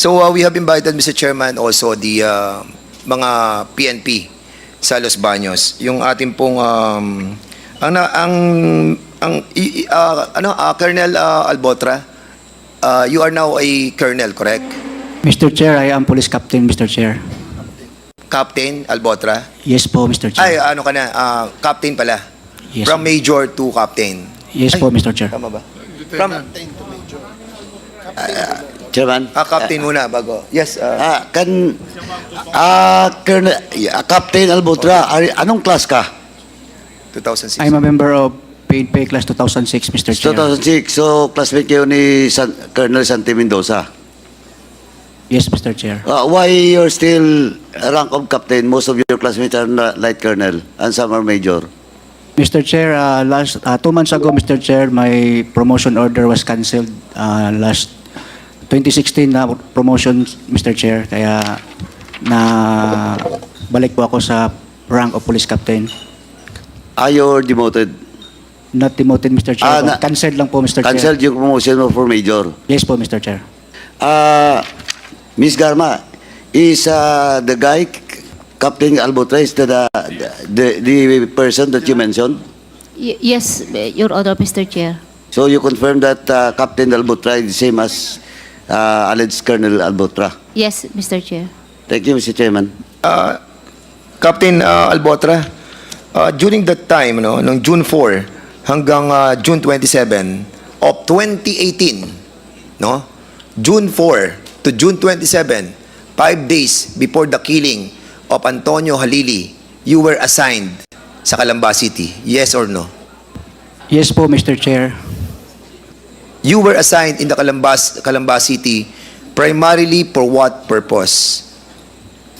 So we have invited, Mr. Chairman, also the mga PNP sa Los Baños. Yung ating pong Colonel Albotra, you are now a colonel, correct? Mr. Chair, I am Police Captain, Mr. Chair. Captain Albotra? Yes po, Mr. Ay, Chair. ano ka na? Captain pala. Yes, From Major to Captain. Yes po, Mr. Chair. Tama ba? From Chairman. Captain muna bago. Yes. Colonel, Captain Albotra, anong class ka? 2006. I'm a member of PNP Class 2006, Mr. Chair. 2006, so classmate kayo ni Colonel Santi Mendoza. Yes, Mr. Chair. Why you're still rank of captain? Most of your classmates are light colonel and some are major. Mr. Chair, 2 months ago, Mr. Chair, my promotion order was cancelled last 2016 na promotion, Mr. Chair. Kaya na balik po ako sa rank of Police Captain. You're demoted. Not demoted, Mr. Chair. Cancelled lang po, Mr. Chair. Cancelled yung promotion mo for major. Yes po, Mr. Chair. Miss Garma, is the guy, Captain Albotra, is the person that you mentioned? Yes, Your Honor, Mr. Chair. So you confirm that Captain Albotra is the same as alleged Colonel Albotra? Yes, Mr. Chair. Thank you, Mr. Chairman. Captain Albotra, during that time, no, noong June 4 hanggang June 27 of 2018, no? June 4 to June 27, 5 days before the killing of Antonio Halili, you were assigned sa Calamba City. Yes or no? Yes po, Mr. Chair. You were assigned in the Calamba City primarily for what purpose?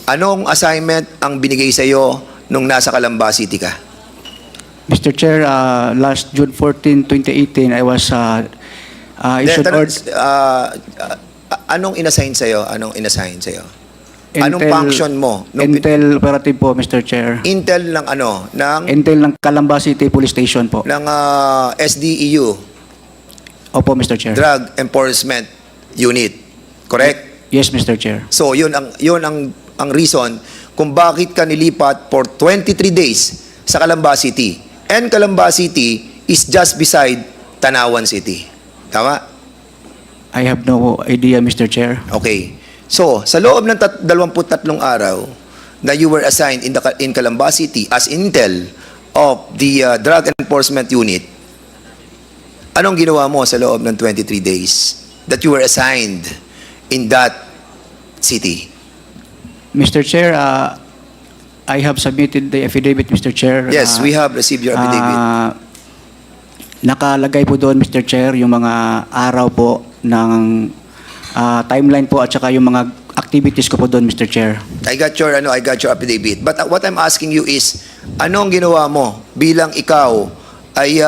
Anong assignment ang binigay sa iyo nung nasa Calamba City ka? Mr. Chair, last June 14, 2018, I was issued anong inassign sa iyo? Anong inassign sa iyo? Anong function mo? Intel operative po, Mr. Chair. Intel ng ano? Intel ng Calamba City Police Station po. Ng SDEU, Opo, Mr. Chair. Drug Enforcement Unit. Correct? Yes, Mr. Chair. So, yun ang reason kung bakit ka nilipat for 23 days sa Calamba City. And Calamba City is just beside Tanawan City. Tama? I have no idea, Mr. Chair. Okay. So, sa loob ng 23 araw na you were assigned in Calamba City as intel of the Drug Enforcement Unit, anong ginawa mo sa loob ng 23 days that you were assigned in that city? Mr. Chair, I have submitted the affidavit, Mr. Chair. Yes, we have received your affidavit. Nakalagay po doon, Mr. Chair, yung mga araw po ng timeline po at saka yung mga activities ko po doon, Mr. Chair. I got your affidavit. But what I'm asking you is, anong ginawa mo bilang ikaw ay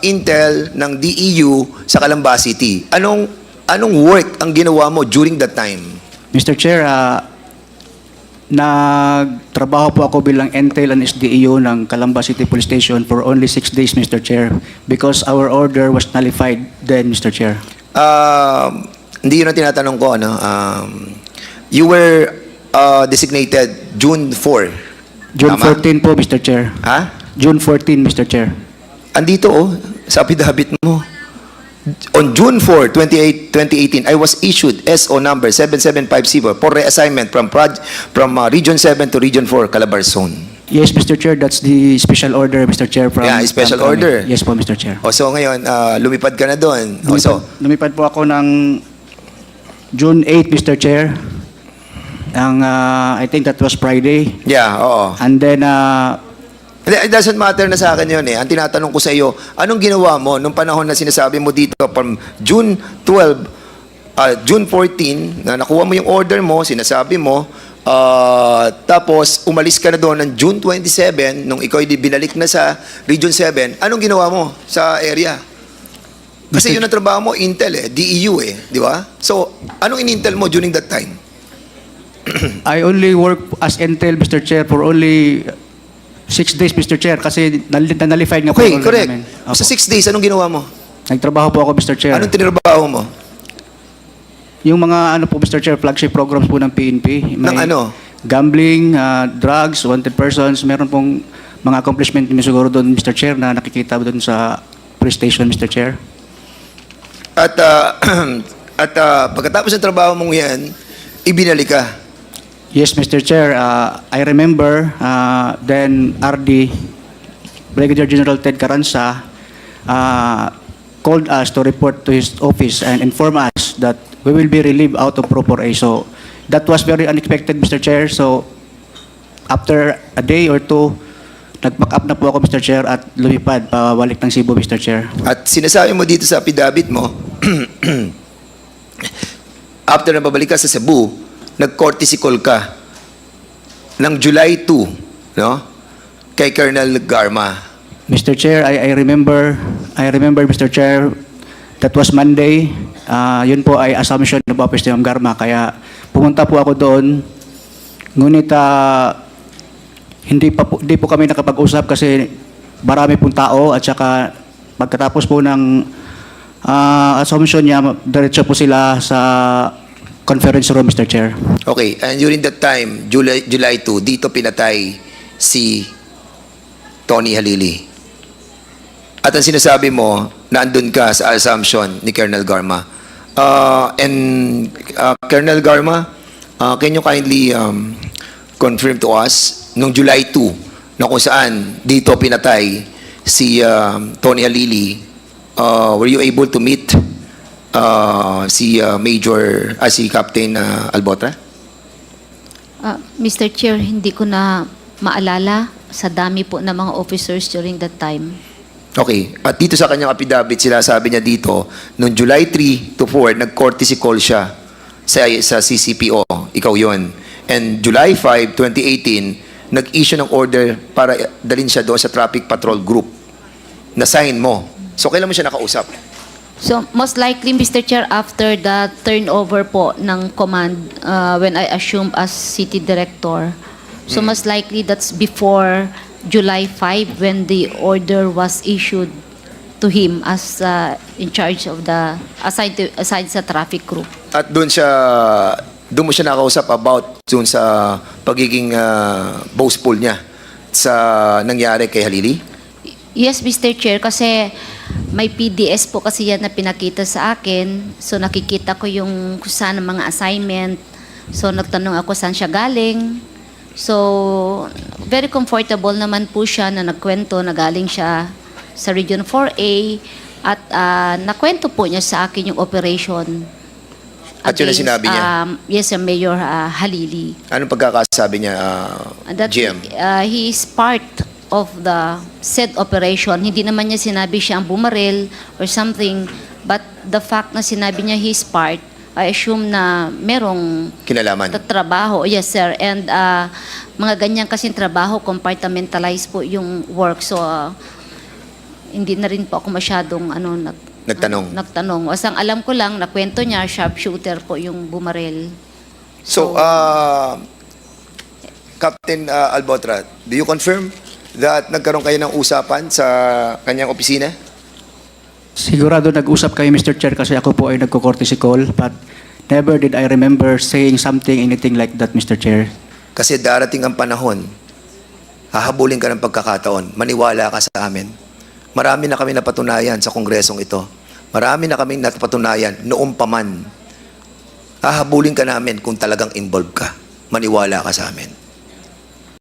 intel ng DEU sa Calamba City? Anong work ang ginawa mo during that time? Mr. Chair, nagtrabaho po ako bilang intel and SDEU ng Calamba City Police Station for only 6 days, Mr. Chair, because our order was nullified then, Mr. Chair. Hindi yun ang tinatanong ko, ano? You were designated June 4. June Tama? 14 po, Mr. Chair. Ha? June 14, Mr. Chair. Andito, sa affidavit mo. On June 4, 2018, I was issued SO number 7750 for reassignment from Region 7 to Region 4, Calabar Zone. Yes, Mr. Chair, that's the special order, Mr. Chair. Yeah, special order. Yes po, Mr. Chair. O so ngayon, lumipad ka na doon. O so, Lumipad po ako ng June 8, Mr. Chair. I think that was Friday. yeah, oo. And then, It doesn't matter na sa akin yun eh. Ang tinatanong ko sa iyo, anong ginawa mo nung panahon na sinasabi mo dito from June 12, June 14, na nakuha mo yung order mo, sinasabi mo, tapos umalis ka na doon ng June 27, nung ikaw binalik na sa Region 7, anong ginawa mo sa area? Kasi yun ang trabaho mo, Intel DEU di ba? So, anong in-Intel mo during that time? I only work as intel, Mr. Chair, for only 6 days, Mr. Chair, kasi nalified nga po. Okay, yung order correct. namin. Opo. Sa 6 days, anong ginawa mo? Nagtrabaho po ako, Mr. Chair. Anong tinrabaho mo? Yung mga ano po, Mr. Chair, flagship programs po ng PNP. Ng ano? Gambling, drugs, wanted persons. Meron pong mga accomplishment niyo siguro doon, Mr. Chair, na nakikita doon sa police station, Mr. Chair. At, pagkatapos ng trabaho mong yan, ibinalik ka. Yes, Mr. Chair. I remember then RD, Brigadier General Ted Caranza, called us to report to his office and inform us that we will be relieved out of Pro 4A. So that was very unexpected, Mr. Chair. So after a day or two, nag-back up na po ako, Mr. Chair, at lumipad pabalik ng Cebu, Mr. Chair. At sinasabi mo dito sa affidavit mo, after na babalik ka sa Cebu, nag-courtesy call ka ng July 2, no? Kay Colonel Garma. Mr. Chair, I remember, Mr. Chair, that was Monday. Yun po ay assumption ng Office ni Ma'am Garma. Kaya pumunta po ako doon. Ngunit hindi po kami nakapag-usap kasi marami pong tao at saka pagkatapos po ng assumption niya, diretso po sila sa conference room, Mr. Chair. Okay, and during that time, July 2, dito pinatay si Tony Halili. At ang sinasabi mo, naandun ka sa assumption ni Colonel Garma. Colonel Garma, can you kindly confirm to us, nung July 2, na kung saan dito pinatay si Tony Halili, were you able to meet si Captain Albotra? Mr. Chair, hindi ko na maalala sa dami po ng mga officers during that time. Okay. At dito sa kanyang affidavit, sila sabi niya dito, noong July 3 to 4, nag-courtesy call siya sa CCPO. Ikaw yon. And July 5, 2018, nag-issue ng order para dalhin siya doon sa traffic patrol group. Na-sign mo. So, kailan mo siya nakausap? So, most likely, Mr. Chair, after the turnover po ng command when I assumed as city director. So, most likely, that's before July 5 when the order was issued to him as in charge of the assigned sa traffic group. At doon mo siya nakausap about doon sa pagiging boastful niya sa nangyari kay Halili? Yes, Mr. Chair, kasi may PDS po kasi yan na pinakita sa akin. So nakikita ko yung kung saan ang mga assignment. So nagtanong ako saan siya galing. So very comfortable naman po siya na nagkwento na galing siya sa Region 4A at nakwento po niya sa akin yung operation. At yun ang sinabi niya? Yes, Mayor Halili. Anong pagkakasabi niya, That GM? he is part of the said operation. Hindi naman niya sinabi siya ang bumaril or something, but the fact na sinabi niya he is part, I assume na merong Kinalaman? trabaho. Yes, sir. And mga ganyan kasing trabaho, compartmentalize po yung work. So, hindi na rin po ako masyadong nagtanong. Asang alam ko lang, nakwento niya, sharpshooter po yung bumaril. So, Captain Albotra, do you confirm that nagkaroon kayo ng usapan sa kanyang opisina? Sigurado nag-usap kayo, Mr. Chair, kasi ako po ay nagko-courtesy call, but never did I remember saying anything like that, Mr. Chair. Kasi darating ang panahon, hahabulin ka ng pagkakataon, maniwala ka sa amin. Marami na kami napatunayan sa kongresong ito. Marami na kami napatunayan noong paman. Hahabulin ka namin kung talagang involved ka. Maniwala ka sa amin.